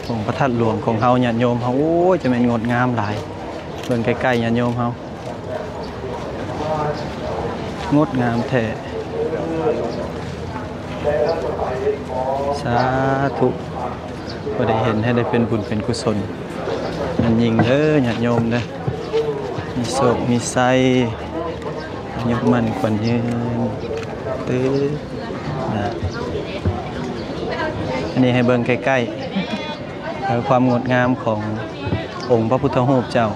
องค์พระธาตุหลวงของเฮาญาติโยมเฮาโอ้ยจะเป็นงดงามหลายเบิ่งใกล้ๆญาติโยมเฮางดงามแท้สาธุก็ได้เห็นให้ได้เป็นบุญเป็นกุศลนั่นยิ่งเด้อญาติโยมเด้อมีโศกมีไส้ยกมันขวัญยืนตื้อนะอันนี้ให้เบิ่งใกล้ๆความงดงามขององค์พระพุทธรูปเจ้า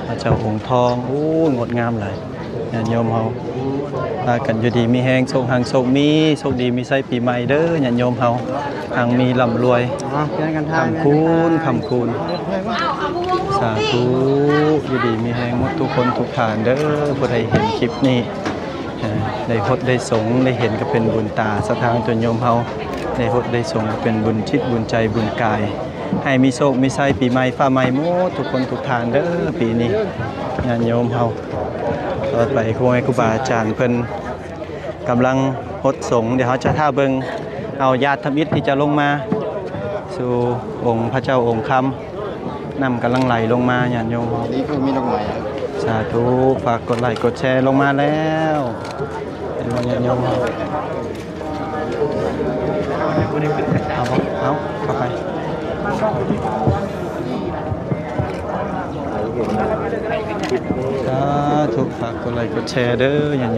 พระเจ้าองค์ทองโอ้งดงามเลยญาติโยมเฮาพากันอยู่ดีมีแห้งโชคหังโชคมีโชคดีมีไส้ปีใหม่เด้อญาติโยมเฮาทางมีร่ำรวยคำคูณสาธุอยู่ดีมีแห้งหมดทุกคนทุกฐานเด้อผู้ใดเห็นคลิปนี้ได้พดได้สงได้เห็นก็เป็นบุญตาสถานจนโยมเฮาได้พดได้สงก็เป็นบุญจิตบุญใจบุญกายให้มีโชคมีไส้ปีใหม่ฟ้าใหม่หมดทุกคนทุกฐานเด้อปีนี้ญาติโยมเฮาต่อไปครูบาอาจารย์เพิ่นกำลังพดสงเดี๋ยวเขาจะท่าเบิงเอาญาติธรรมิตรที่จะลงมาสู่องค์พระเจ้าองค์คำนำกำลังไหลลงมาญาติโยมนี่คือมีดอกไม้สาธุฝากกดไลค์กดแชร์ลงมาแล้วญาติโยมเอาเข้าไปสาธุฝากกดไลค์กดแชร์เด้อญาติโยม